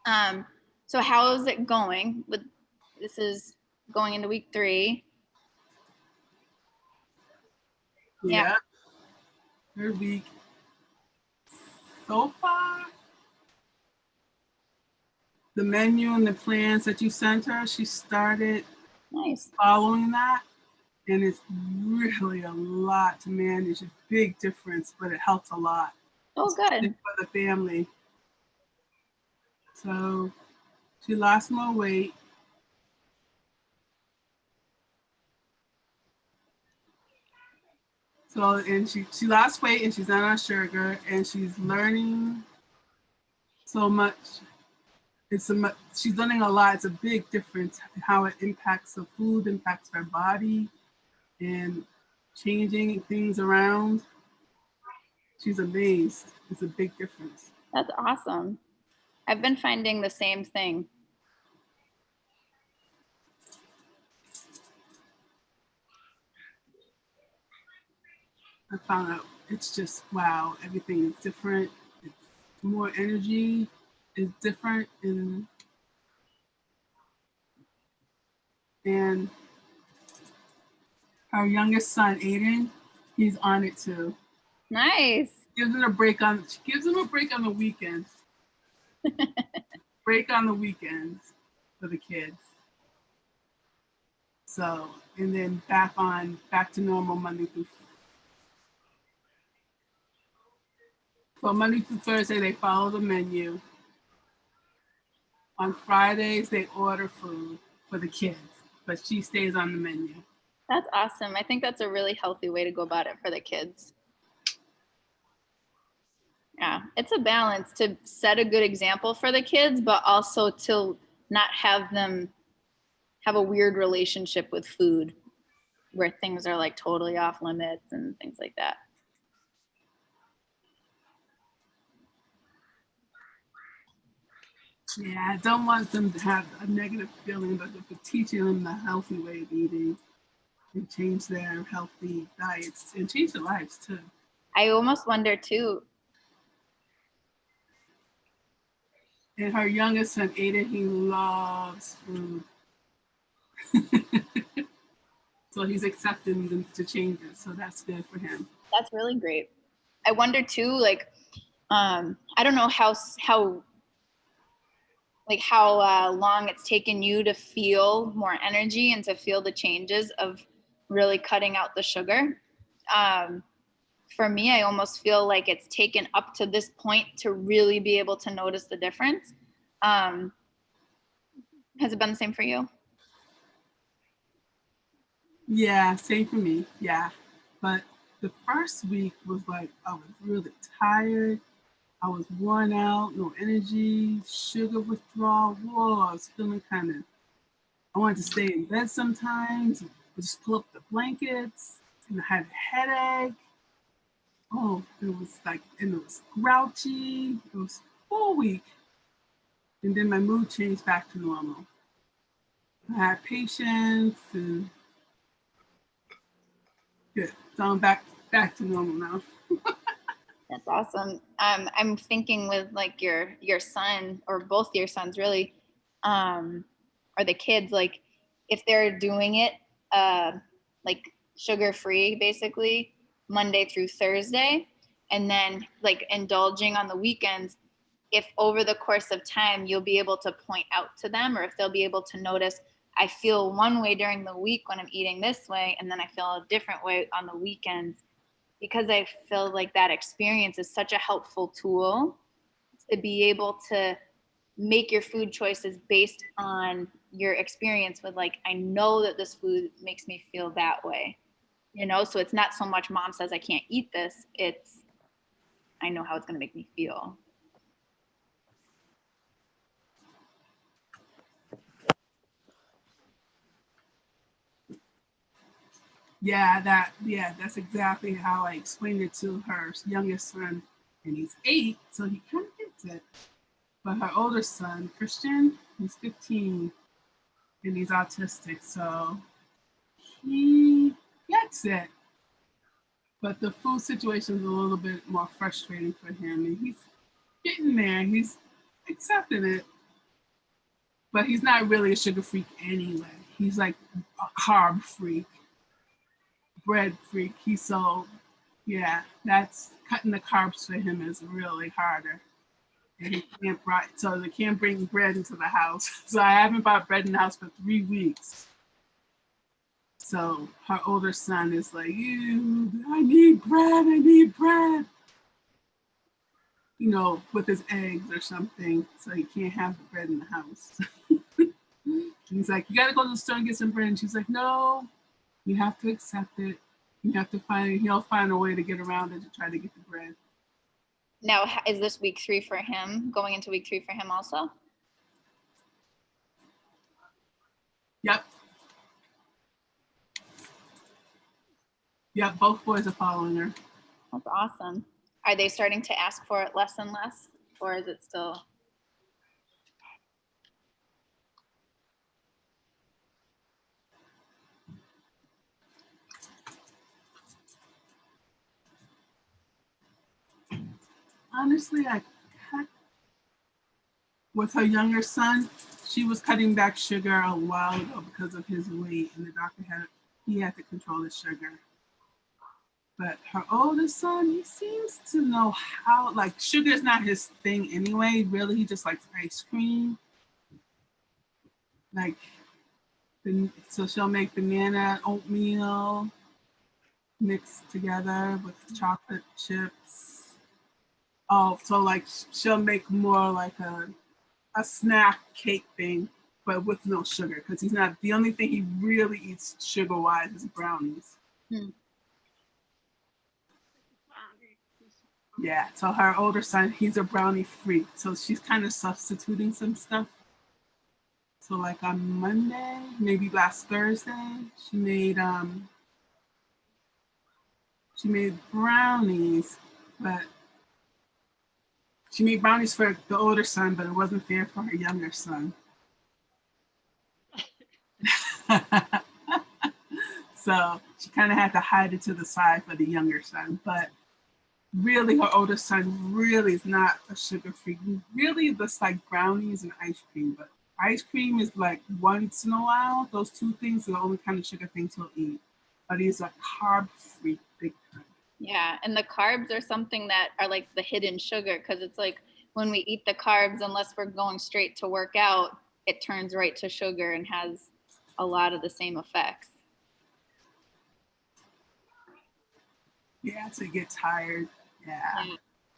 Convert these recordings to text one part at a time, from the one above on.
So how is it going? This is going into week 3. Yeah. Third week. So far, the menu and the plans that you sent her, she started Nice. following that. And it's really a lot to manage, a big difference, but it helps a lot. Oh, good. For the family. So she lost more weight. So, and she lost weight and she's not on sugar and she's learning so much. She's learning a lot. It's a big difference how it impacts the food, impacts her body, and changing things around. She's amazed. It's a big difference. That's awesome. I've been finding the same thing. I found out it's just wow, everything is different. It's more energy is different and our youngest son, Aiden, he's on it too. Nice. She gives him a break on the weekends. Break on the weekends for the kids. So, and then back to normal Monday through. So Monday through Thursday they follow the menu. On Fridays they order food for the kids, but she stays on the menu. That's awesome. I think that's a really healthy way to go about it for the kids. Yeah, it's a balance to set a good example for the kids, but also to not have them have a weird relationship with food where things are like totally off limits and things like that. Yeah, I don't want them to have a negative feeling, but we're teaching them the healthy way of eating and change their healthy diets and change their lives too. I almost wonder too. And her youngest son, Aiden, he loves food. So he's accepting them to change it. So that's good for him. That's really great. I wonder too, like, I don't know how long it's taken you to feel more energy and to feel the changes of really cutting out the sugar. For me, I almost feel like it's taken up to this point to really be able to notice the difference. Has it been the same for you? Yeah, same for me. Yeah. But the first week was like, I was really tired. I was worn out, no energy, sugar withdrawal. Whoa, I was feeling kind of, I wanted to stay in bed sometimes, just pull up the blankets, and I had a headache. Oh, and it was grouchy. It was full week. And then my mood changed back to normal. I had patience and good. So I'm back to normal now. That's awesome. I'm thinking with like your son or both your sons really, or the kids, like if they're doing it like sugar free basically Monday through Thursday, and then like indulging on the weekends, if over the course of time you'll be able to point out to them, or if they'll be able to notice, I feel one way during the week when I'm eating this way, and then I feel a different way on the weekends, because I feel like that experience is such a helpful tool to be able to make your food choices based on your experience with, like, I know that this food makes me feel that way, so it's not so much mom says I can't eat this, it's I know how it's going to make me feel. Yeah, that's exactly how I explained it to her youngest son, and he's 8, so he kind of gets it. But her older son, Christian, he's 15, and he's autistic, so he gets it. But the food situation is a little bit more frustrating for him, and he's getting there. He's accepting it. but he's not really a sugar freak anyway. He's like a carb freak, bread freak. He's so, yeah, that's cutting the carbs for him is really harder. And he can't so they can't bring bread into the house. So I haven't bought bread in the house for 3 weeks. So her older son is like, "Ew, I need bread, I need bread." You know, with his eggs or something. So he can't have the bread in the house. He's like, "You gotta go to the store and get some bread." And she's like, "No, you have to accept it. You have to he'll find a way to get around it to try to get the bread." Now, is this week 3 for him? Going into week 3 for him also? Yep. Yep, both boys are following her. That's awesome. Are they starting to ask for it less and less, or is it still? Honestly, I cut with her younger son. She was cutting back sugar a while ago because of his weight, and the doctor he had to control his sugar. But her oldest son, he seems to know how. Like sugar is not his thing anyway. Really, he just likes ice cream. Like, so she'll make banana oatmeal mixed together with chocolate chips. Oh, so like she'll make more like a snack cake thing, but with no sugar, because he's not the only thing he really eats sugar wise is brownies. Yeah, so her older son, he's a brownie freak, so she's kind of substituting some stuff. So like on Monday, maybe last Thursday, she made brownies, but she made brownies for the older son, but it wasn't fair for her younger son. So she kind of had to hide it to the side for the younger son. But really, her older son really is not a sugar freak. Really, just like brownies and ice cream. But ice cream is like once in a while. Those two things are the only kind of sugar things he'll eat. But he's a carb freak big time. Yeah, and the carbs are something that are like the hidden sugar, because it's like when we eat the carbs, unless we're going straight to work out, it turns right to sugar and has a lot of the same effects. Yeah, so you get tired. Yeah,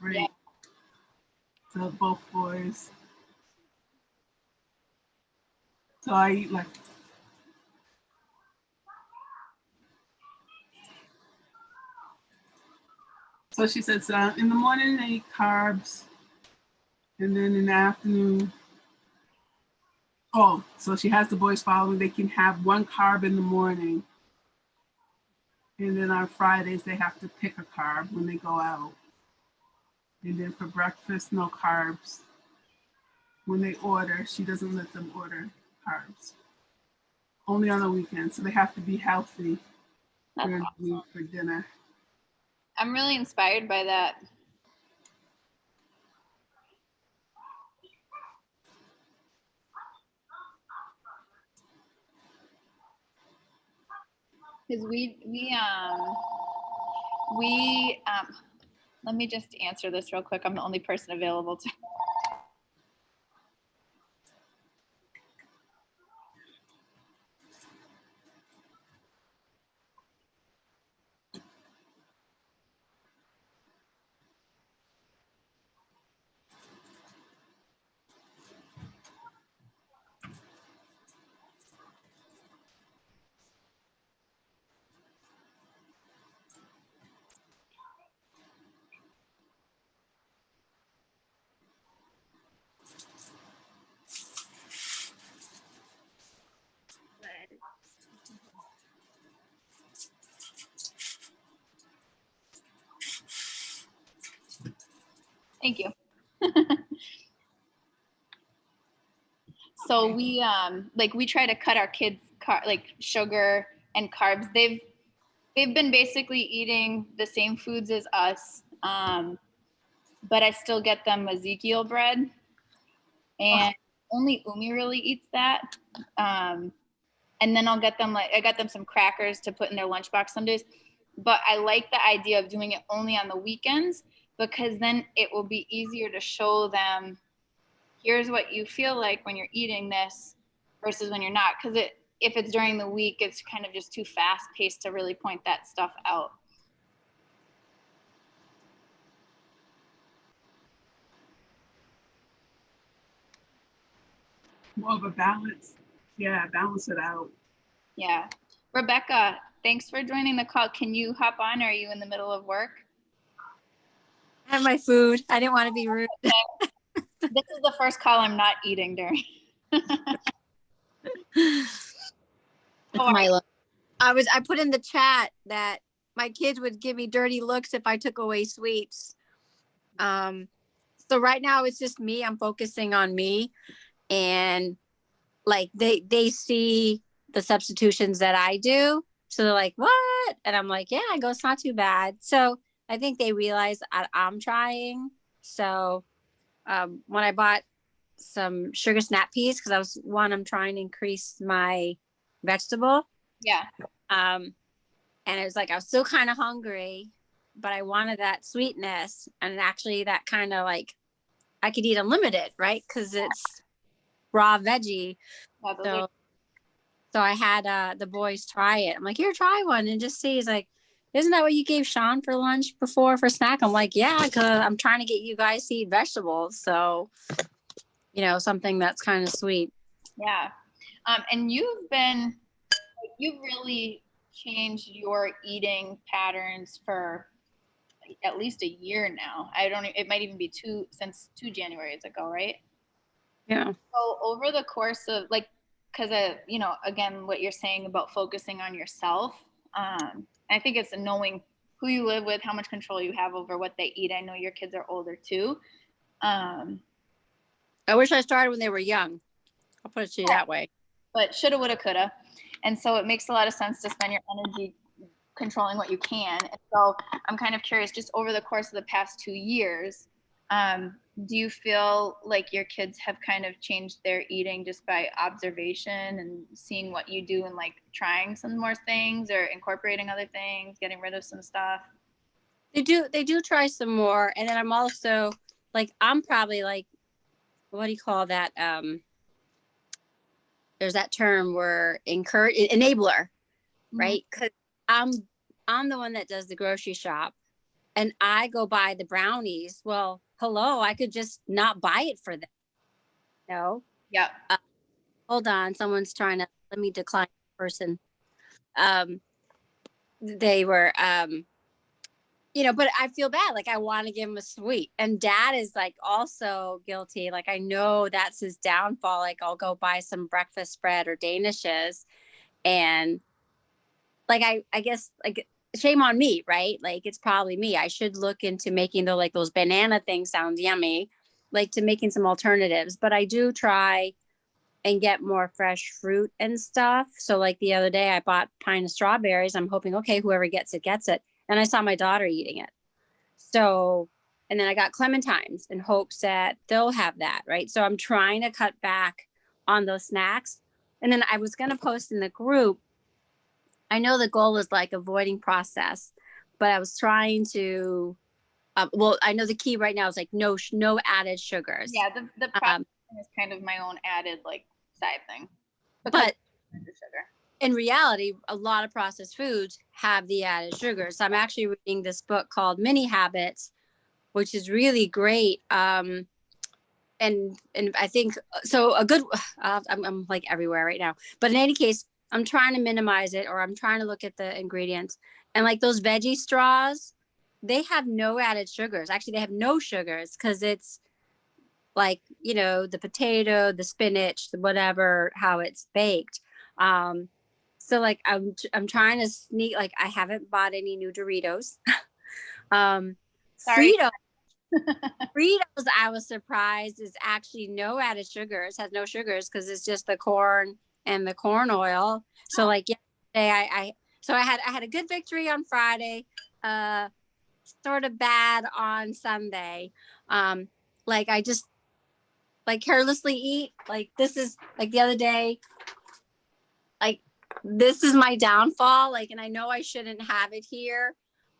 great. Yeah. So both boys. So I eat like so she says in the morning they eat carbs, and then in the afternoon. Oh, so she has the boys following. They can have one carb in the morning, and then on Fridays they have to pick a carb when they go out. And then for breakfast, no carbs. When they order, she doesn't let them order carbs. Only on the weekends, so they have to be healthy during the week for dinner. I'm really inspired by that. Because let me just answer this real quick. I'm the only person available to. Thank you. So we try to cut our kids like sugar and carbs. They've been basically eating the same foods as us, but I still get them Ezekiel bread, and only Umi really eats that. And then I got them some crackers to put in their lunchbox some days. But I like the idea of doing it only on the weekends, because then it will be easier to show them, here's what you feel like when you're eating this versus when you're not. Because if it's during the week, it's kind of just too fast paced to really point that stuff out. More of a balance. Yeah, balance it out. Yeah. Rebecca, thanks for joining the call. Can you hop on? Are you in the middle of work? I have my food. I didn't want to be rude. Okay. This is the first call I'm not eating during. I put in the chat that my kids would give me dirty looks if I took away sweets. So right now it's just me. I'm focusing on me, and like they see the substitutions that I do. So they're like, what? And I'm like, yeah, I go, it's not too bad. So I think they realize I'm trying. So when I bought some sugar snap peas, because I'm trying to increase my vegetable. Yeah. And it was like, I was still kind of hungry, but I wanted that sweetness. And actually that kind of like, I could eat unlimited, right? Because it's raw veggie. So I had the boys try it. I'm like, here, try one and just see. He's like, isn't that what you gave Sean for lunch before for snack? I'm like, yeah, because I'm trying to get you guys to eat vegetables. So, something that's kind of sweet. Yeah. And you've really changed your eating patterns for at least a year now. It might even be since 2 Januaries ago, right? Yeah. So over the course of because again, what you're saying about focusing on yourself, I think it's knowing who you live with, how much control you have over what they eat. I know your kids are older too. I wish I started when they were young. I'll put it to you that way. But shoulda, woulda, coulda. And so it makes a lot of sense to spend your energy controlling what you can. And so I'm kind of curious, just over the course of the past 2 years, do you feel like your kids have kind of changed their eating just by observation and seeing what you do and like trying some more things or incorporating other things, getting rid of some stuff? They do try some more. And then I'm also like, I'm probably like, what do you call that? There's that term where enabler, right? Because I'm the one that does the grocery shop, and I go buy the brownies. Well, hello, I could just not buy it for them. No. Yeah. Hold on, someone's trying to let me decline the person. They were but I feel bad. Like I want to give him a sweet, and Dad is like also guilty. Like I know that's his downfall. Like I'll go buy some breakfast spread or Danishes, and like I guess like shame on me, right? Like it's probably me. I should look into making those banana things sound yummy, like to making some alternatives. But I do try and get more fresh fruit and stuff. So like the other day I bought a pint of strawberries. I'm hoping, okay, whoever gets it gets it. And I saw my daughter eating it. So, and then I got clementines in hopes that they'll have that, right? So I'm trying to cut back on those snacks. And then I was going to post in the group. I know the goal was like avoiding processed, but I was trying to, I know the key right now is like no added sugars. Yeah, the processing is kind of my own added like side thing. But in reality, a lot of processed foods have the added sugars. So I'm actually reading this book called Mini Habits, which is really great. And I think so. A good, I'm like everywhere right now. But in any case, I'm trying to minimize it, or I'm trying to look at the ingredients. And like those veggie straws, they have no added sugars. Actually, they have no sugars because it's like, the potato, the spinach, the whatever, how it's baked. So like I'm trying to sneak, like I haven't bought any new Doritos. Sorry. Fritos, I was surprised, is actually no added sugars, has no sugars because it's just the corn and the corn oil. So like yesterday I had a good victory on Friday, sort of bad on Sunday. Like I just like carelessly eat. Like this is like the other day, like this is my downfall. Like, and I know I shouldn't have it here.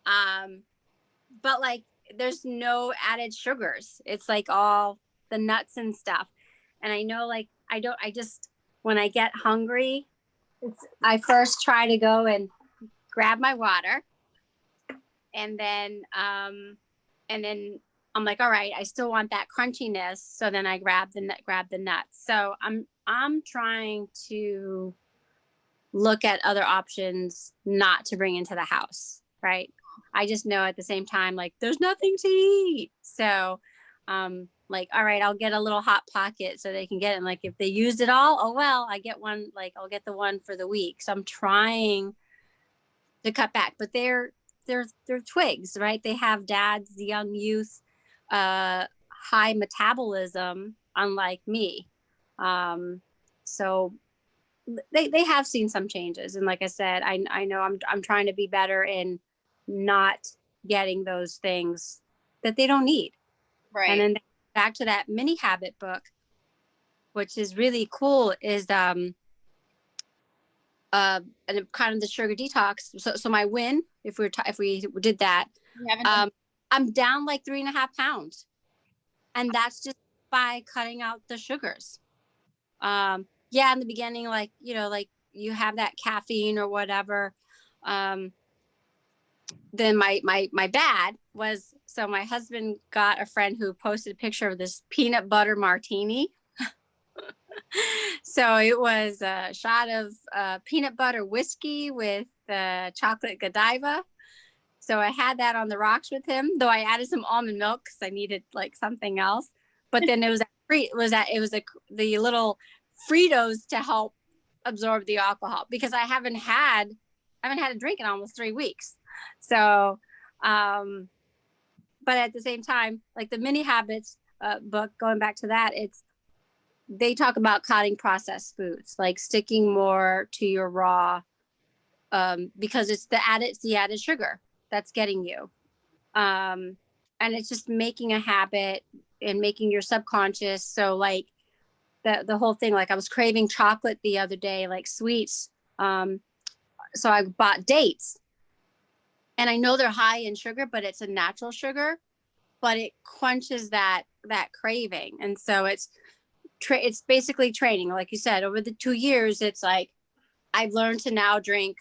But like there's no added sugars. It's like all the nuts and stuff. And I know like I just when I get hungry, I first try to go and grab my water, and then I'm like, all right, I still want that crunchiness. So then I grab the nuts. So I'm trying to look at other options not to bring into the house, right? I just know at the same time, like there's nothing to eat. So like, all right, I'll get a little hot pocket so they can get it. And like if they used it all, oh well, I get one, like I'll get the one for the week. So I'm trying to cut back, but they're twigs, right? They have dads, young youth, high metabolism, unlike me. So they have seen some changes. And like I said, I know I'm trying to be better in not getting those things that they don't need. Right. And then back to that mini habit book, which is really cool, is and kind of the sugar detox. So my win, if we did that, I'm down like 3.5 pounds, and that's just by cutting out the sugars. Yeah, in the beginning, like like you have that caffeine or whatever. Then my bad was, so my husband got a friend who posted a picture of this peanut butter martini. So it was a shot of peanut butter whiskey with chocolate Godiva. So I had that on the rocks with him, though I added some almond milk because I needed like something else. But then it was the little Fritos to help absorb the alcohol, because I haven't had a drink in almost 3 weeks. So, but at the same time, like the mini habits book, going back to that, they talk about cutting processed foods, like sticking more to your raw, because it's the added sugar that's getting you. And it's just making a habit and making your subconscious. So like the whole thing, like I was craving chocolate the other day, like sweets. So I bought dates, and I know they're high in sugar, but it's a natural sugar, but it quenches that craving. And so it's basically training. Like you said, over the 2 years, it's like I've learned to now drink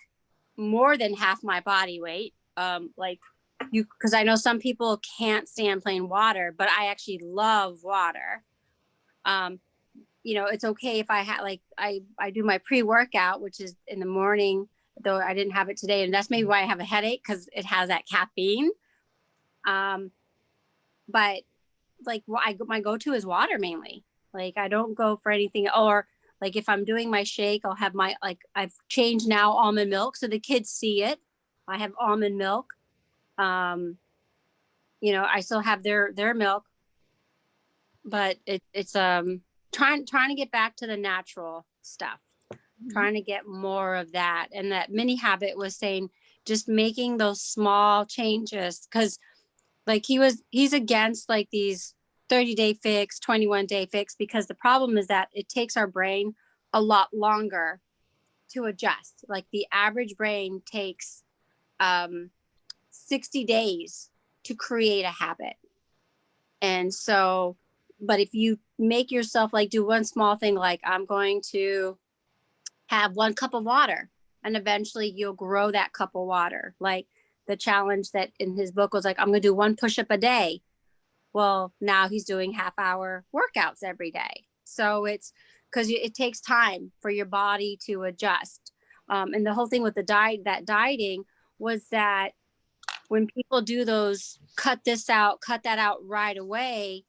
more than half my body weight. Because I know some people can't stand plain water, but I actually love water. It's okay if I I do my pre-workout, which is in the morning, though I didn't have it today. And that's maybe why I have a headache, because it has that caffeine. But like my go-to is water mainly. Like I don't go for anything. Or like if I'm doing my shake, I'll have I've changed now almond milk, so the kids see it. I have almond milk. I still have their milk, but it's trying to get back to the natural stuff, trying to get more of that. And that mini habit was saying just making those small changes, because like he's against like these 30-day fix, 21-day fix, because the problem is that it takes our brain a lot longer to adjust. Like the average brain takes 60 days to create a habit. And so, but if you make yourself like do one small thing, like I'm going to have 1 cup of water, and eventually you'll grow that cup of water. Like the challenge that in his book was like, I'm going to do 1 push-up a day. Well, now he's doing half-hour workouts every day. So it's because it takes time for your body to adjust. And the whole thing with dieting was that when people do those, cut this out, cut that out right away,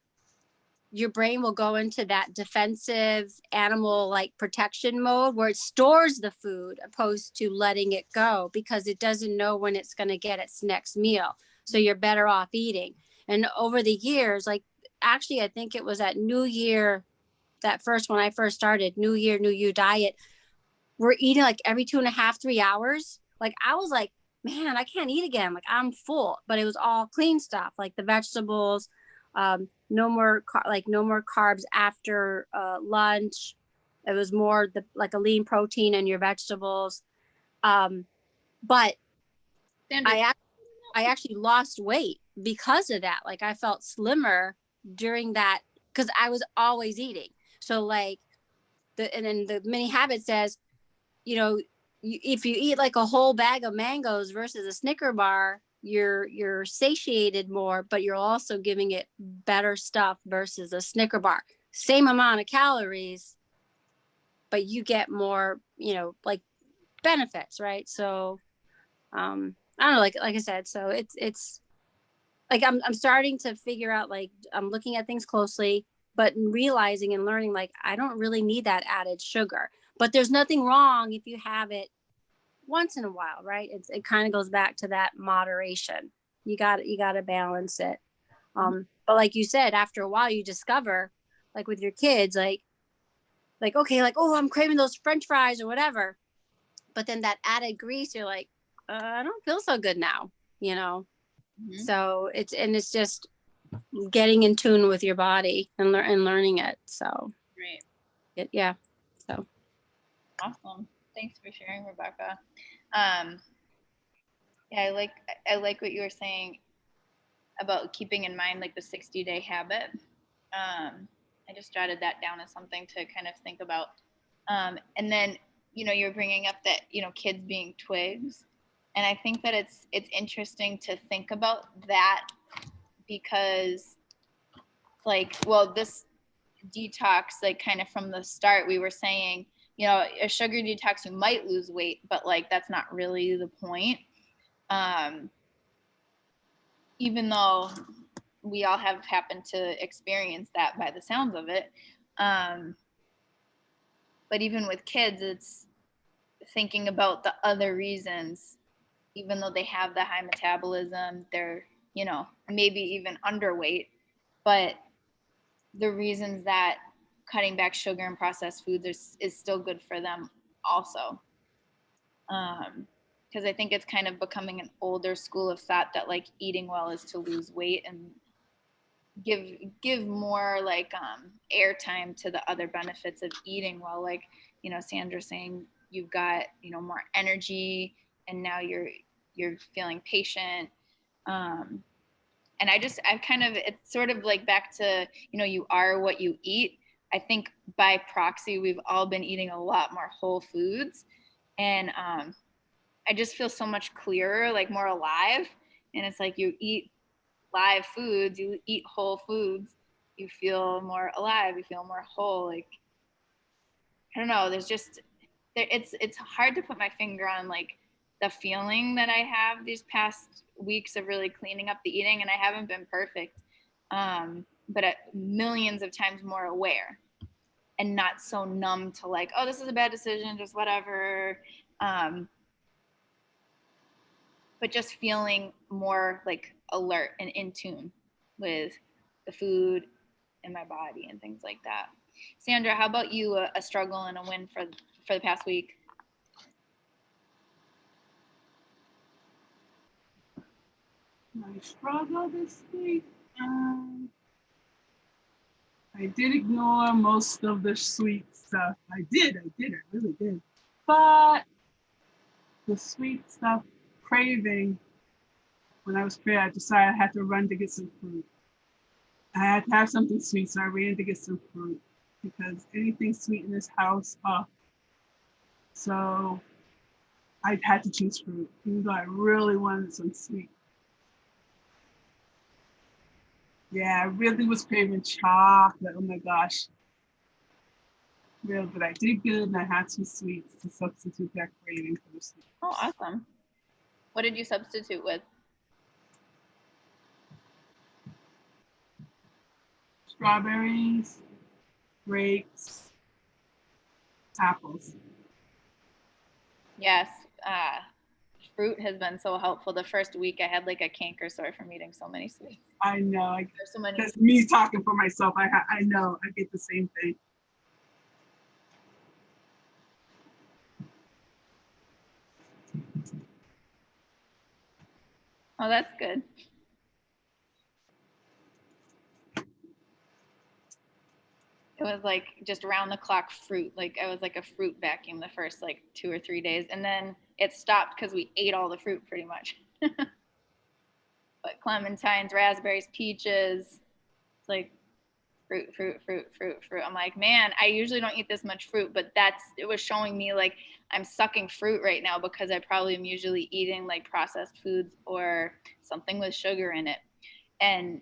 your brain will go into that defensive animal like protection mode where it stores the food opposed to letting it go, because it doesn't know when it's going to get its next meal. So you're better off eating. And over the years, like actually, I think it was at New Year, when I first started, New Year, New You diet, we're eating like every 2.5, 3 hours. Like I was like, man, I can't eat again. Like I'm full, but it was all clean stuff, like the vegetables, no more no more carbs after lunch. It was more like a lean protein in your vegetables. But I actually lost weight because of that. Like I felt slimmer during that because I was always eating. So like and then the mini habit says, if you eat like a whole bag of mangoes versus a Snicker bar, you're satiated more, but you're also giving it better stuff versus a Snicker bar. Same amount of calories, but you get more, like benefits, right? So I don't know, like I said, so it's like I'm starting to figure out, like I'm looking at things closely, but realizing and learning like I don't really need that added sugar. But there's nothing wrong if you have it once in a while, right? It kind of goes back to that moderation. You got to balance it. But like you said, after a while you discover, like with your kids, like okay, like, oh, I'm craving those French fries or whatever. But then that added grease, you're like, I don't feel so good now, you know? Mm-hmm. So it's just getting in tune with your body and learning it. So great. Yeah. So awesome. Thanks for sharing, Rebecca. Yeah, I like what you were saying about keeping in mind like the 60-day habit. I just jotted that down as something to kind of think about. And then, you're bringing up that, kids being twigs. And I think that it's interesting to think about that because like, well, this detox, like kind of from the start, we were saying, a sugar detox, you might lose weight, but like, that's not really the point. Even though we all have happened to experience that by the sounds of it. But even with kids, it's thinking about the other reasons, even though they have the high metabolism, they're, maybe even underweight, but the reasons that cutting back sugar and processed foods is still good for them also. Because I think it's kind of becoming an older school of thought that like eating well is to lose weight and give more like airtime to the other benefits of eating well. Like, Sandra saying you've got, more energy and now you're feeling patient. And I've kind of, it's sort of like back to, you are what you eat. I think by proxy, we've all been eating a lot more whole foods. And I just feel so much clearer, like more alive. And it's like you eat live foods, you eat whole foods, you feel more alive, you feel more whole. Like, I don't know, it's hard to put my finger on like the feeling that I have these past weeks of really cleaning up the eating, and I haven't been perfect, but millions of times more aware and not so numb to like, oh, this is a bad decision, just whatever. But just feeling more like alert and in tune with the food in my body and things like that. Sandra, how about you? A struggle and a win for the past week? My struggle this week. I did ignore most of the sweet stuff. I really did. But the sweet stuff craving, when I was pregnant, I decided I had to run to get some fruit. I had to have something sweet, so I ran to get some fruit because anything sweet in this house, so I had to choose fruit, even though I really wanted some sweet. Yeah, I really was craving chocolate. Oh my gosh. Real, but I did good and I had some sweets to substitute that craving for the sweet. Oh, awesome. What did you substitute with? Strawberries, grapes, apples. Yes, fruit has been so helpful. The first week I had like a canker sore from eating so many sweets. I know. There's so many. That's me talking for myself. I know. I get the same thing. Oh, that's good. it was like just around the clock fruit. Like I was like a fruit vacuum the first like 2 or 3 days, and then it stopped because we ate all the fruit pretty much. But clementines, raspberries, peaches, it's like fruit, fruit, fruit, fruit, fruit. I'm like, man, I usually don't eat this much fruit, but it was showing me like I'm sucking fruit right now because I probably am usually eating like processed foods or something with sugar in it. And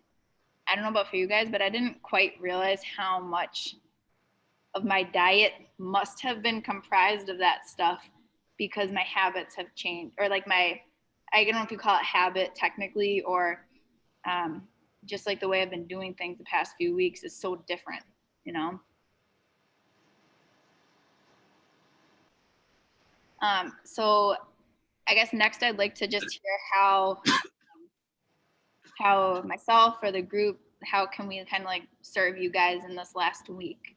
I don't know about for you guys, but I didn't quite realize how much of my diet must have been comprised of that stuff because my habits have changed, or like I don't know if you call it habit technically, or um, just like the way I've been doing things the past few weeks is so different, you know? So I guess next I'd like to just hear how myself or the group, how can we kind of like serve you guys in this last week?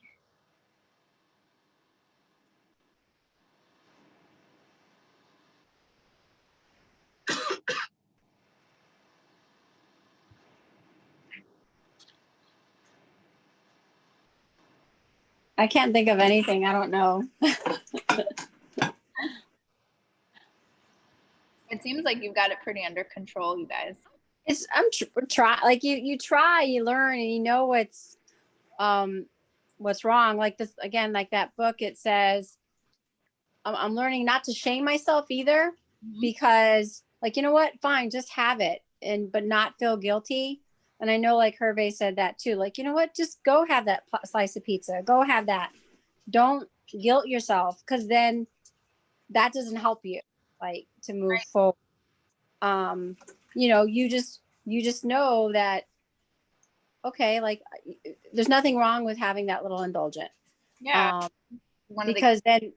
I can't think of anything. I don't know. It seems like you've got it pretty under control, you guys. I'm try like you try, you learn, and you know what's wrong. Like this again, like that book, it says I'm learning not to shame myself either, because like, you know what, fine, just have it but not feel guilty. And I know like Hervé said that too, like, you know what, just go have that slice of pizza, go have that. Don't guilt yourself, because then that doesn't help you like to move forward. You just know that, okay, like there's nothing wrong with having that little indulgent. Yeah. Because then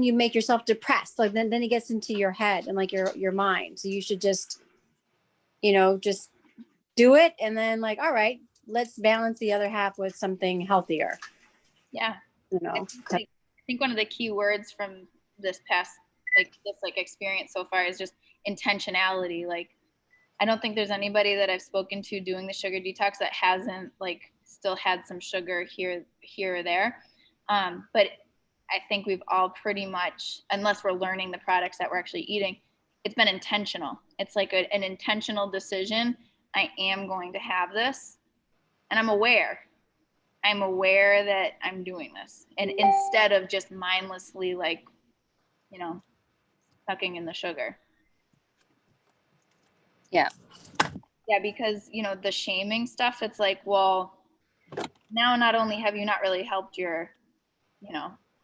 you make yourself depressed. Like then it gets into your head and like your mind. So you should just do it. And then like, all right, let's balance the other half with something healthier. Yeah. I think one of the key words from this past experience so far is just intentionality. Like I don't think there's anybody that I've spoken to doing the sugar detox that hasn't like still had some sugar here or there. But I think we've all pretty much, unless we're learning the products that we're actually eating, it's been intentional. It's like an intentional decision. I am going to have this, and I'm aware that I'm doing this, and instead of just mindlessly like, sucking in the sugar. Yeah. Yeah, because the shaming stuff, it's like, well, now not only have you not really helped your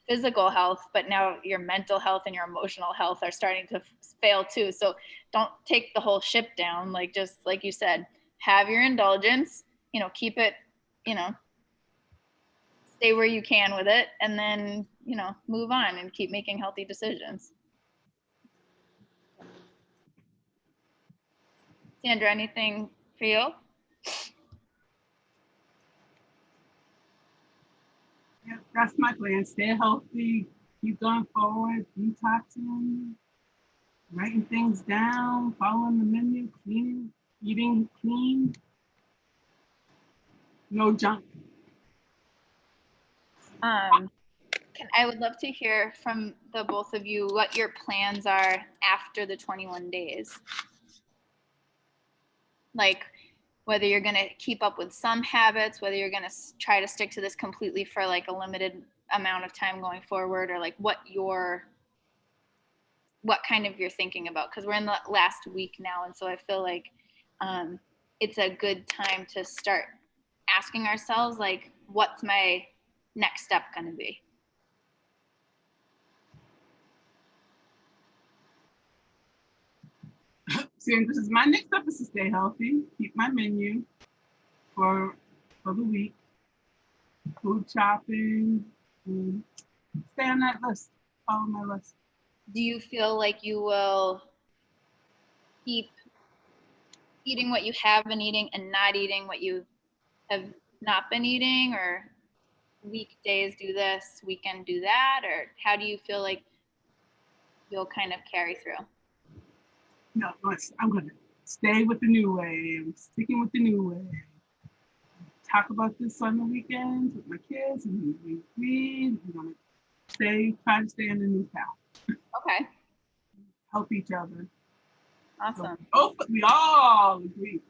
physical health, but now your mental health and your emotional health are starting to fail too. So don't take the whole ship down. Like, just like you said, have your indulgence, keep it, stay where you can with it, and then move on and keep making healthy decisions. Sandra, anything for you? Yeah, that's my plan. Stay healthy, keep going forward, detoxing, writing things down, following the menu, cleaning, eating clean, no junk. I would love to hear from the both of you what your plans are after the 21 days. Like whether you're going to keep up with some habits, whether you're going to try to stick to this completely for like a limited amount of time going forward, or like what kind of you're thinking about, because we're in the last week now, and so I feel like it's a good time to start asking ourselves like, what's my next step going to be? See, this is my next step is to stay healthy, keep my menu for the week, food shopping, stay on that list, follow my list. Do you feel like you will keep eating what you have been eating and not eating what you have not been eating, or weekdays do this, weekend do that, or how do you feel like you'll kind of carry through? No, I'm going to stay with the new way. I'm sticking with the new way. talk about this on the weekends with my kids, and we agreed we're gonna try to stay in the new path, Okay. help each other. Awesome. So we all agree.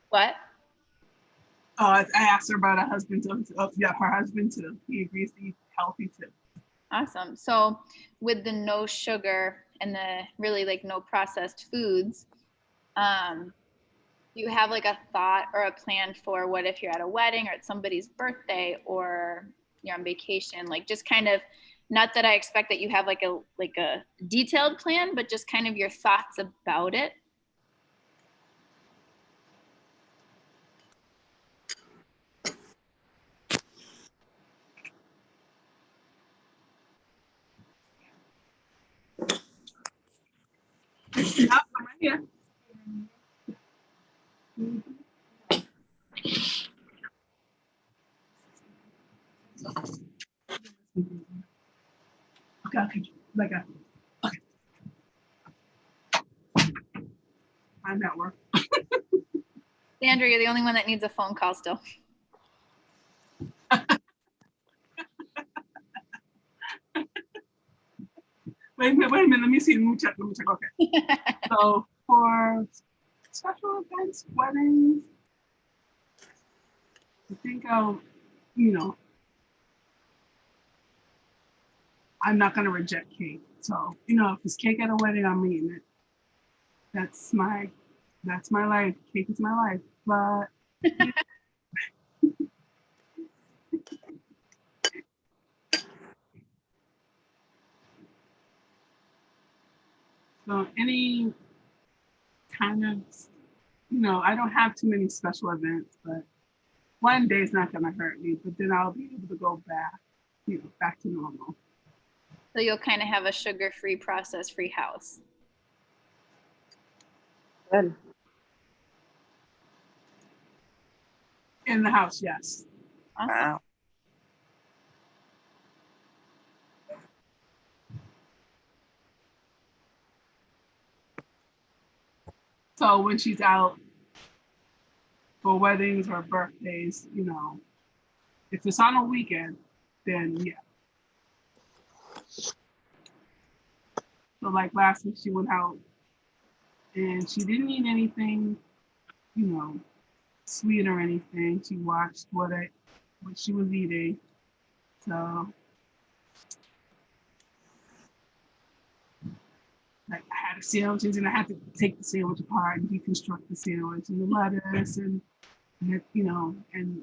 What? I asked her about her husband. Her husband too. He agrees to eat healthy too. Awesome. So with the no sugar and the really like no processed foods, you have like a thought or a plan for what if you're at a wedding or at somebody's birthday or you're on vacation, like just kind of, not that I expect that you have like a detailed plan, but just kind of your thoughts about it. Yep, I'm right here. Okay. Okay. I'm at work. Sandra, you're the only one that needs a phone call still. Wait a minute. Let me see. Let me check. Okay. So for special events, weddings, I think I'm not gonna reject cake. So, if it's cake at a wedding, I'm eating it. That's my life. Cake is my life. But so any kind of, I don't have too many special events, but one day is not gonna hurt me. But then I'll be able to go back to normal. So you'll kind of have a sugar-free, process-free house. Good. In the house, yes. Awesome. Wow. So when she's out for weddings or birthdays, if it's on a weekend, then yeah. So like last week she went out and she didn't eat anything, sweet or anything. She watched what she was eating. So like I had a sandwich and I had to take the sandwich apart and deconstruct the sandwich and the lettuce and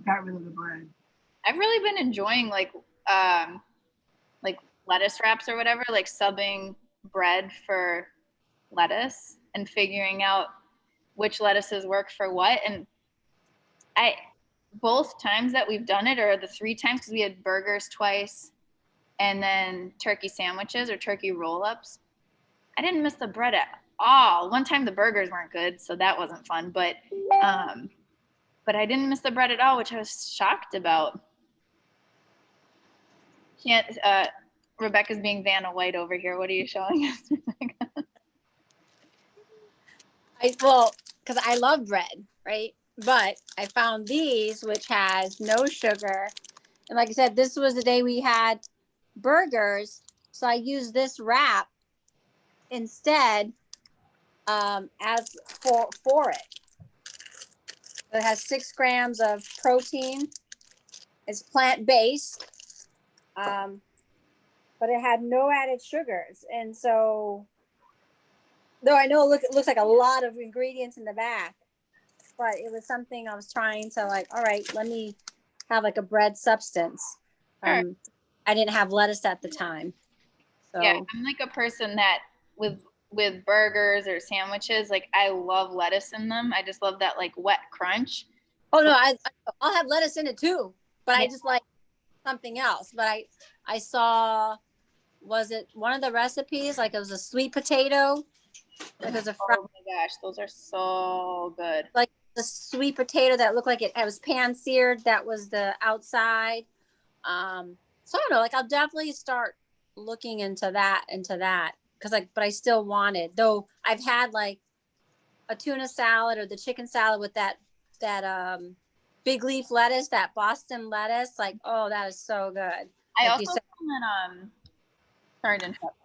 got rid of the bread. I've really been enjoying like lettuce wraps or whatever, like subbing bread for lettuce and figuring out which lettuces work for what. And both times that we've done it, or the 3 times, because we had burgers twice and then turkey sandwiches or turkey roll-ups, I didn't miss the bread at all. One time the burgers weren't good, so that wasn't fun, but I didn't miss the bread at all, which I was shocked about. Rebecca's being Vanna White over here. What are you showing us? Because I love bread, right? But I found these, which has no sugar. And like I said, this was the day we had burgers. So I used this wrap instead as for it. It has 6 grams of protein. It's plant-based. But it had no added sugars. And so, though I know it looks like a lot of ingredients in the back, but it was something I was trying to like, all right, let me have like a bread substance. Sure. I didn't have lettuce at the time. So yeah, I'm like a person that with burgers or sandwiches, like I love lettuce in them. I just love that like wet crunch. Oh no, I'll have lettuce in it too, but I just like something else. But I saw, was it one of the recipes? Like it was a sweet potato. Like it was a oh my gosh, those are so good. Like the sweet potato that looked like it was pan seared. That was the outside. So I don't know. Like I'll definitely start looking into that. Because but I still wanted, though I've had like a tuna salad or the chicken salad with that big leaf lettuce, that Boston lettuce, like, oh, that is so good. I Like also you said. found that, sorry to interrupt.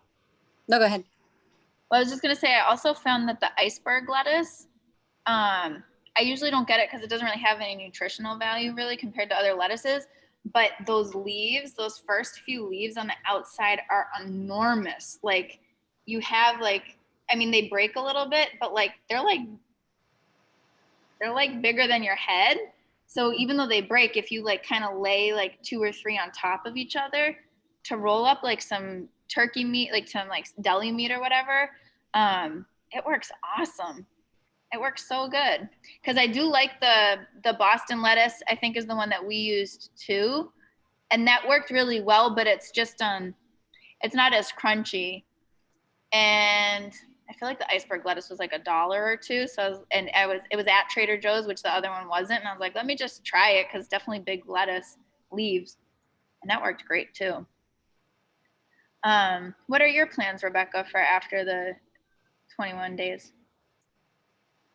No, go ahead. Well, I was just gonna say, I also found that the iceberg lettuce, I usually don't get it because it doesn't really have any nutritional value really compared to other lettuces. But those leaves, those first few leaves on the outside are enormous. Like you have like, I mean, they break a little bit, but like they're like bigger than your head. So even though they break, if you like kind of lay like 2 or 3 on top of each other to roll up like some turkey meat, like some like deli meat or whatever, it works awesome. It works so good because I do like the Boston lettuce. I think is the one that we used too, and that worked really well. But it's just it's not as crunchy, and I feel like the iceberg lettuce was like $1 or $2. So it was at Trader Joe's, which the other one wasn't, and I was like, let me just try it because definitely big lettuce leaves, and that worked great too. What are your plans, Rebecca, for after the 21 days?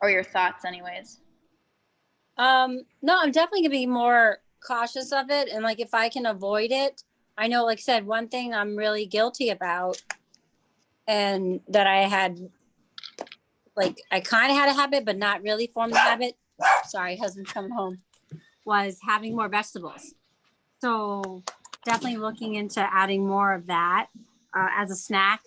Or your thoughts anyways? No, I'm definitely gonna be more cautious of it. And like, if I can avoid it, I know, like I said, one thing I'm really guilty about and that I had, like, I kind of had a habit, but not really formed the habit. Sorry, husband's coming home. Was having more vegetables. So definitely looking into adding more of that as a snack.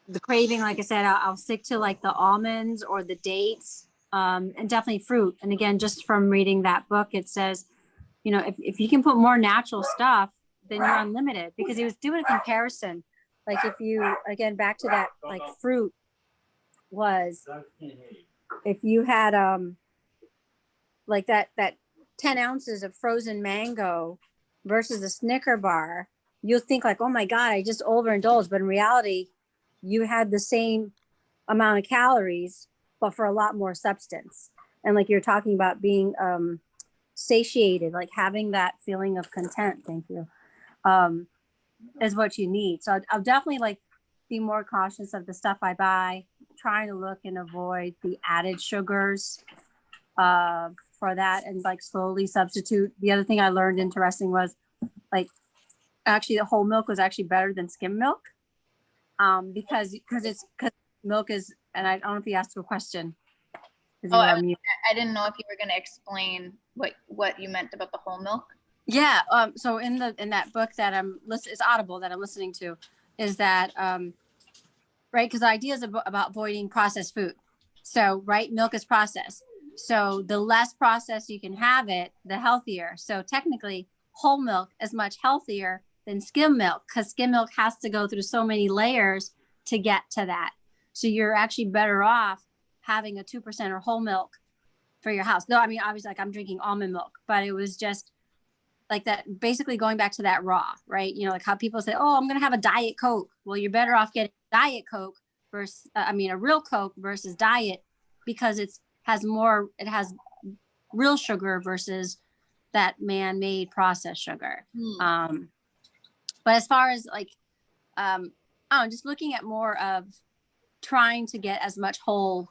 The craving, like I said, I'll stick to like the almonds or the dates, and definitely fruit. And again, just from reading that book, it says, you know, if you can put more natural stuff, then you're unlimited, because he was doing a comparison. Like if you, again, back to that, like fruit was, if you had like that 10 ounces of frozen mango versus a Snicker bar, you'll think like, oh my God, I just overindulged. But in reality, you had the same amount of calories, but for a lot more substance. And like you're talking about being satiated, like having that feeling of content, thank you, is what you need. So I'll definitely like be more cautious of the stuff I buy, trying to look and avoid the added sugars for that, and like slowly substitute. The other thing I learned interesting was like actually the whole milk was actually better than skim milk, because milk is, and I don't know if you asked a question. Oh, I didn't know if you were going to explain what you meant about the whole milk. Yeah. So in that book that it's Audible that I'm listening to, is that right? Because the idea is about avoiding processed food. So right, milk is processed. So the less processed you can have it, the healthier. So technically, whole milk is much healthier than skim milk, because skim milk has to go through so many layers to get to that. So you're actually better off having a 2% or whole milk for your house. No, I mean, obviously, like I'm drinking almond milk, but it was just like that, basically going back to that raw, right? You know, like how people say, oh, I'm going to have a Diet Coke. Well, you're better off getting Diet Coke versus, a real Coke versus diet, because it has real sugar versus that man-made processed sugar. But as far as like, I don't know, just looking at more of trying to get as much whole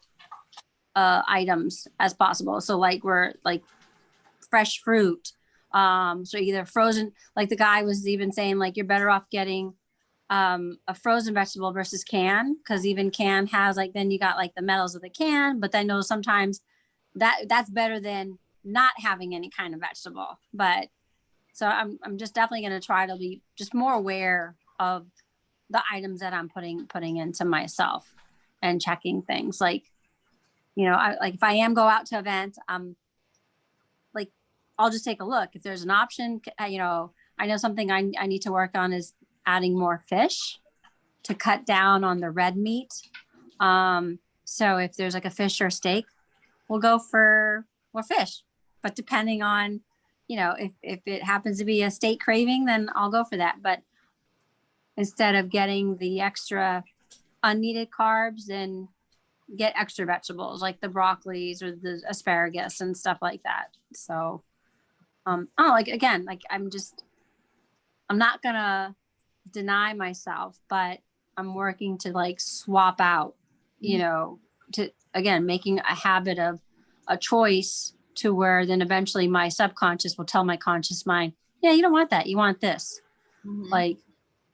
items as possible. So like we're like fresh fruit. So either frozen, like the guy was even saying, like you're better off getting a frozen vegetable versus can, because even can has like, then you got like the metals of the can, but I know sometimes that's better than not having any kind of vegetable. But so I'm just definitely going to try to be just more aware of the items that I'm putting into myself, and checking things like, you know, like if I am go out to event, like I'll just take a look if there's an option. You know, I know something I need to work on is adding more fish to cut down on the red meat. So if there's like a fish or steak, we'll go for more fish. But depending on, you know, if it happens to be a steak craving, then I'll go for that. But instead of getting the extra unneeded carbs, then get extra vegetables like the broccolis or the asparagus and stuff like that. So, like again, like I'm not gonna deny myself, but I'm working to like swap out, you know, to again making a habit of a choice to where then eventually my subconscious will tell my conscious mind, yeah, you don't want that. You want this. Like,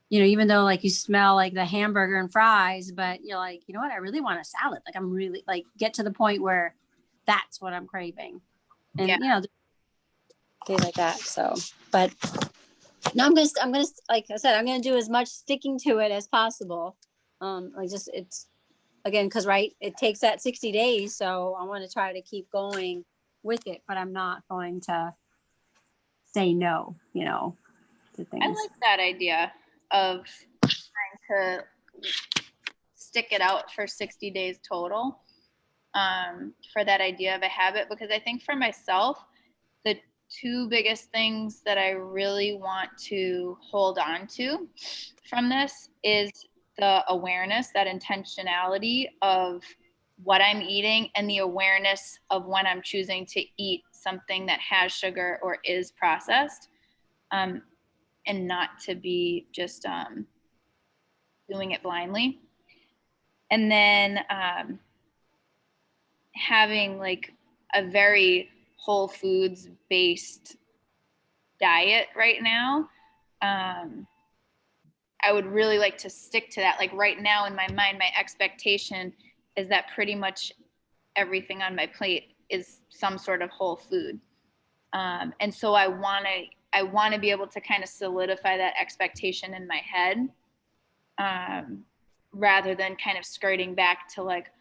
you know, even though like you smell like the hamburger and fries, but you're like, you know what? I really want a salad. Like I'm really like get to the point where that's what I'm craving. And, you know, things like that. So, but no, I'm gonna, like I said, I'm going to do as much sticking to it as possible. Like just, it's again, cause right. It takes that 60 days. So I want to try to keep going with it, but I'm not going to say no, you know, to things. I like that idea of trying to stick it out for 60 days total, for that idea of a habit, because I think for myself, the two biggest things that I really want to hold on to from this is the awareness, that intentionality of what I'm eating, and the awareness of when I'm choosing to eat something that has sugar or is processed, and not to be just doing it blindly. And then having like a very whole foods based diet right now. I would really like to stick to that. Like right now in my mind, my expectation is that pretty much everything on my plate is some sort of whole food. And so I want to be able to kind of solidify that expectation in my head, rather than kind of skirting back to like,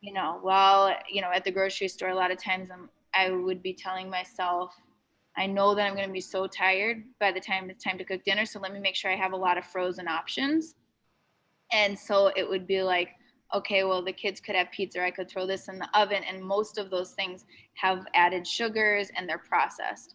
you know, well, you know, at the grocery store, a lot of times I would be telling myself, I know that I'm going to be so tired by the time it's time to cook dinner. So let me make sure I have a lot of frozen options. And so it would be like, okay, well, the kids could have pizza, or I could throw this in the oven. And most of those things have added sugars and they're processed.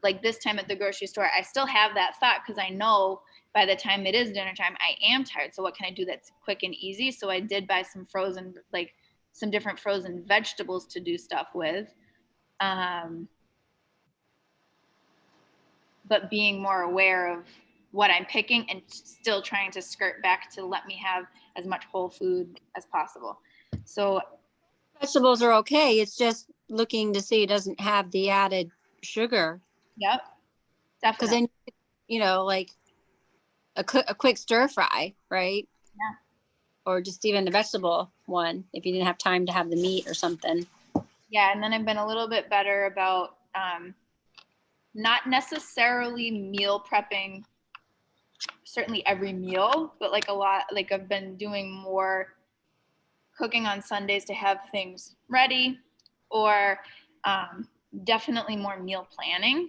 Like this time at the grocery store, I still have that thought because I know by the time it is dinner time, I am tired. So what can I do that's quick and easy? So I did buy some frozen, like some different frozen vegetables to do stuff with. But being more aware of what I'm picking and still trying to skirt back to let me have as much whole food as possible. So vegetables are okay. It's just looking to see it doesn't have the added sugar. Yep, definitely. Because then, you know, like a quick stir fry, right? Yeah. Or just even the vegetable one, if you didn't have time to have the meat or something. Yeah, and then I've been a little bit better about not necessarily meal prepping certainly every meal, but like a lot, like I've been doing more cooking on Sundays to have things ready, or definitely more meal planning,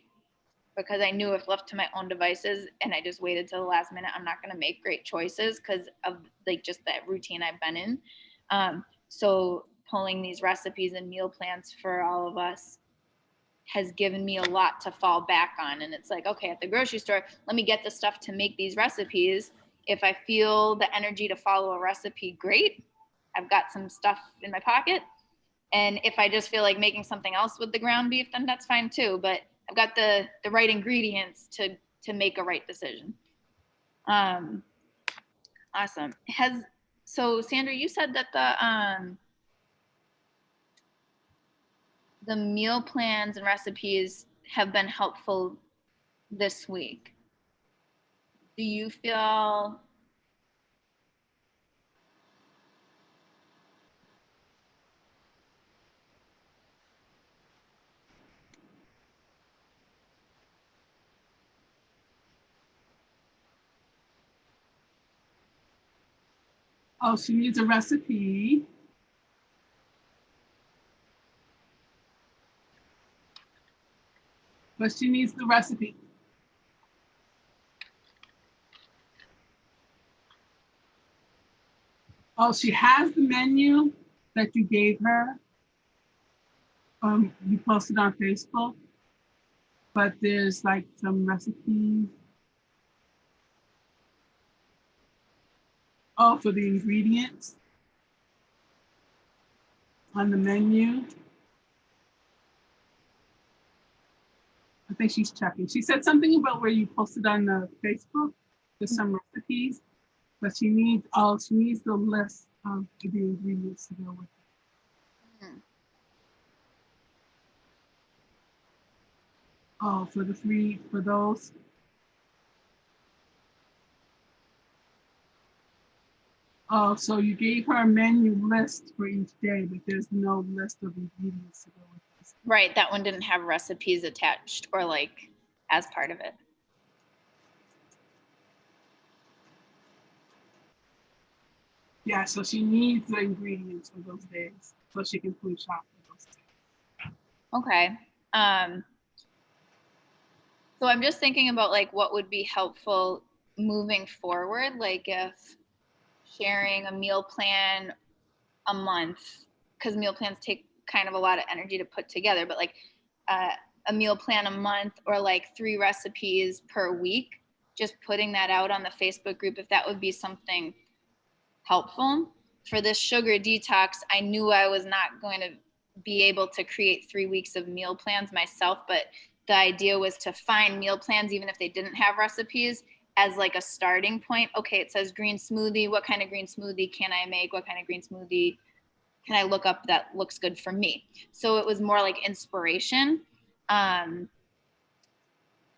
because I knew if left to my own devices and I just waited till the last minute, I'm not going to make great choices because of like just that routine I've been in. So pulling these recipes and meal plans for all of us has given me a lot to fall back on. And it's like, okay, at the grocery store, let me get the stuff to make these recipes. If I feel the energy to follow a recipe, great. I've got some stuff in my pocket. And if I just feel like making something else with the ground beef, then that's fine too. But I've got the right ingredients to make a right decision. Awesome. So Sandra, you said that the meal plans and recipes have been helpful this week. Do you feel Oh, she needs a recipe. But she needs the recipe. Oh, she has the menu that you gave her. You posted on Facebook, but there's like some recipes. Oh, for the ingredients on the menu. I think she's checking. She said something about where you posted on the Facebook. There's some recipes, but she needs the list of the ingredients to go with it. Oh, for the free, for those. Oh, so you gave her a menu list for each day, but there's no list of ingredients to go with this. Right. That one didn't have recipes attached or like as part of it. Yeah, so she needs the ingredients for those days so she can food shop for those days. Okay. So I'm just thinking about like what would be helpful moving forward, like if sharing a meal plan a month, because meal plans take kind of a lot of energy to put together, but like uh, a meal plan a month or like 3 recipes per week, just putting that out on the Facebook group, if that would be something helpful. For this sugar detox, I knew I was not going to be able to create 3 weeks of meal plans myself, but the idea was to find meal plans, even if they didn't have recipes, as like a starting point. Okay, it says green smoothie. What kind of green smoothie can I make? What kind of green smoothie can I look up that looks good for me? So it was more like inspiration. Um,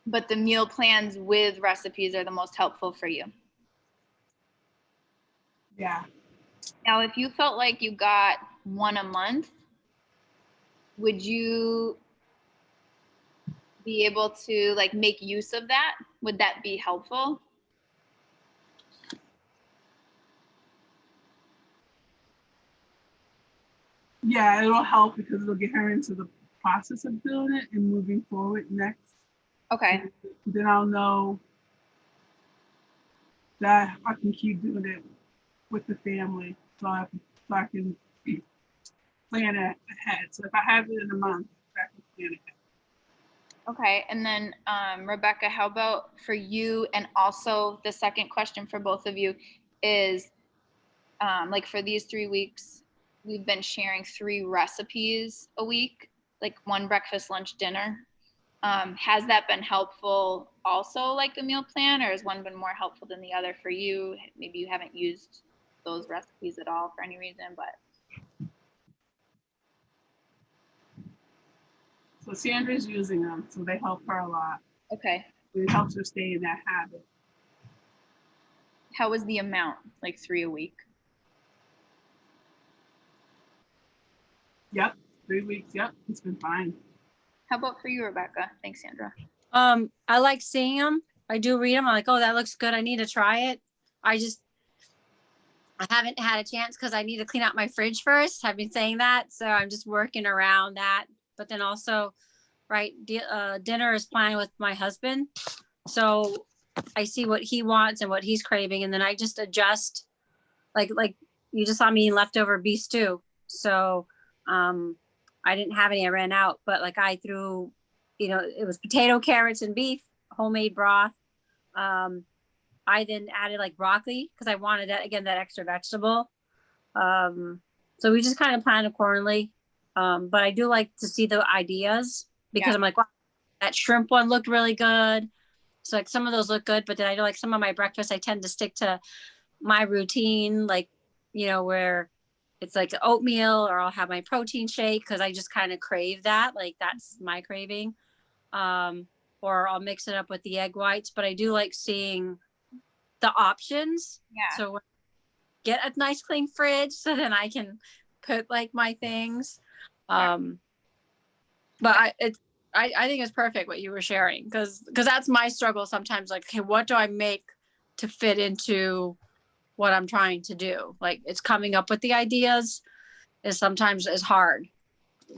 but the meal plans with recipes are the most helpful for you. Yeah. Now, if you felt like you got one a month, would you be able to like make use of that? Would that be helpful? Yeah, it'll help because it'll get her into the process of doing it and moving forward next. Okay. Then I'll know that I can keep doing it with the family so I can plan it ahead. So if I have it in a month, I can plan it ahead. Okay. And then, Rebecca, how about for you? And also, the second question for both of you is like for these 3 weeks, we've been sharing 3 recipes a week, like one breakfast, lunch, dinner. Has that been helpful also, like the meal plan, or has one been more helpful than the other for you? Maybe you haven't used those recipes at all for any reason, but So Sandra's using them, so they help her a lot. okay. It helps her stay in that habit. How was the amount? Like 3 a week? Yep, 3 weeks. Yep, it's been fine. How about for you, Rebecca? Thanks, Sandra. I like seeing them. I do read them. I'm like, oh, that looks good. I need to try it. I haven't had a chance because I need to clean out my fridge first. I've been saying that, so I'm just working around that. But then also, right, dinner is planned with my husband, so I see what he wants and what he's craving, and then I just adjust. Like you just saw me eating leftover beef stew, so I didn't have any. I ran out, but like I threw, it was potato, carrots, and beef, homemade broth. Um, I then added like broccoli because I wanted that again, that extra vegetable. So we just kind of planned accordingly. But I do like to see the ideas because I'm like, wow, that shrimp one looked really good. So like some of those look good, but then I know like some of my breakfast, I tend to stick to my routine, like, where it's like oatmeal or I'll have my protein shake because I just kind of crave that. Like that's my craving. Or I'll mix it up with the egg whites, but I do like seeing the options. Yeah. So get a nice clean fridge so then I can put like my things. But I think it's perfect what you were sharing because that's my struggle sometimes. Like, okay, what do I make to fit into what I'm trying to do? Like, it's coming up with the ideas is sometimes is hard.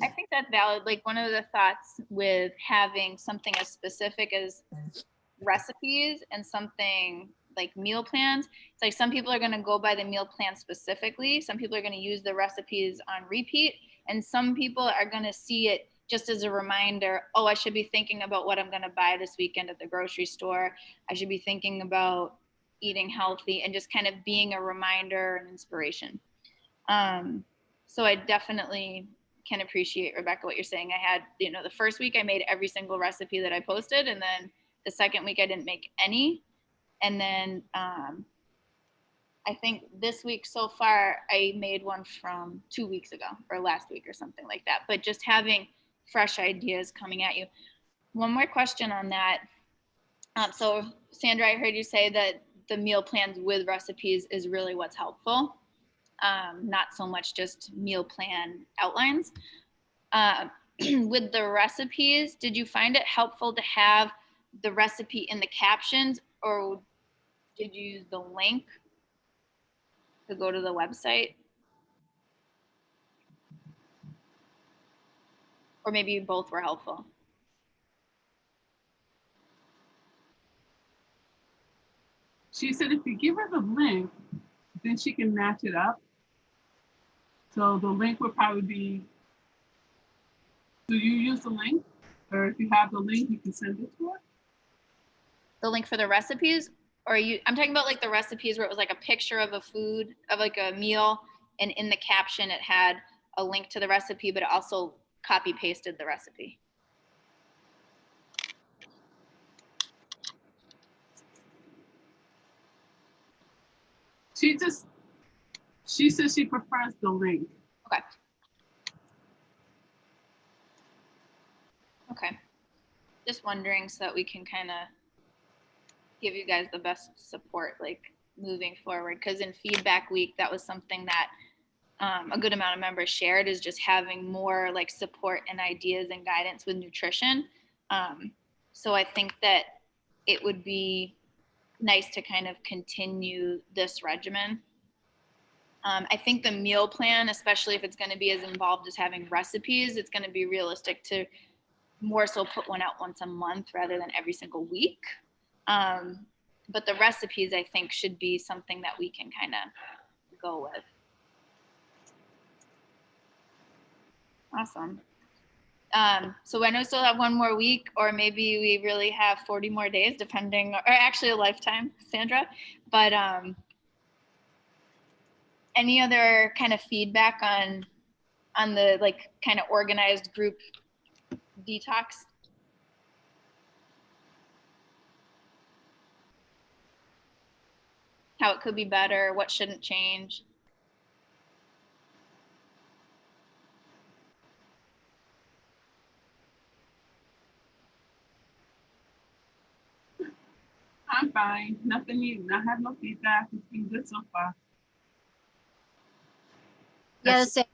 I think that's valid. Like one of the thoughts with having something as specific as recipes and something like meal plans, it's like some people are going to go by the meal plan specifically. Some people are going to use the recipes on repeat. And some people are going to see it just as a reminder. Oh, I should be thinking about what I'm going to buy this weekend at the grocery store. I should be thinking about eating healthy and just kind of being a reminder and inspiration. So I definitely can appreciate, Rebecca, what you're saying. I had, the first week I made every single recipe that I posted, and then the second week I didn't make any. And then I think this week so far I made one from 2 weeks ago or last week or something like that. But just having fresh ideas coming at you. One more question on that. So Sandra, I heard you say that the meal plans with recipes is really what's helpful. Not so much just meal plan outlines. With the recipes, did you find it helpful to have the recipe in the captions, or did you use the link to go to the website? Or maybe both were helpful. She said if you give her the link, then she can match it up. So the link would probably be, do you use the link? Or if you have the link, you can send it to her? The link for the recipes? Or I'm talking about like the recipes where it was like a picture of a food, of like a meal, and in the caption it had a link to the recipe, but it also copy pasted the recipe. She says she prefers the link. Okay. Okay. Just wondering so that we can kind of give you guys the best support, like moving forward. Because in feedback week, that was something that a good amount of members shared, is just having more like support and ideas and guidance with nutrition. So I think that it would be nice to kind of continue this regimen. I think the meal plan, especially if it's going to be as involved as having recipes, it's going to be realistic to more so put one out once a month rather than every single week. But the recipes, I think, should be something that we can kind of go with. Awesome. So I know we still have one more week, or maybe we really have 40 more days, depending, or actually a lifetime, Sandra. But any other kind of feedback on the like kind of organized group detox? How it could be better, what shouldn't change? I'm fine. Nothing new. I have no feedback. It's been good so far. Yeah, same.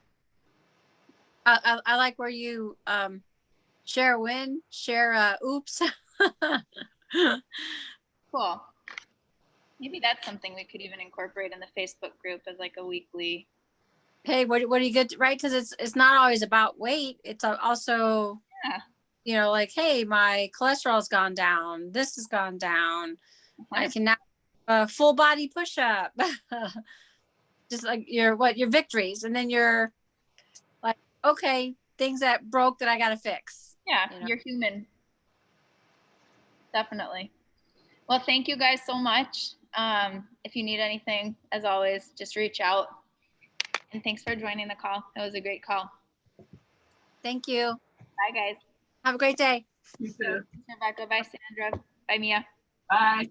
I like where you share a win, share oops. Cool. Maybe that's something we could even incorporate in the Facebook group as like a weekly. Hey, what do you get, right? Because it's not always about weight. It's also, Yeah. You know, like, hey, my cholesterol's gone down. This has gone down. I can now full body push up. Just like your victories, and then you're like, okay, things that broke that I got to fix. Yeah, you know? You're human. Definitely. Well, thank you guys so much. If you need anything, as always, just reach out. And thanks for joining the call. It was a great call. Thank you. Bye, guys. Have a great day. You too. Rebecca. Bye, Sandra. Bye, Mia. Bye.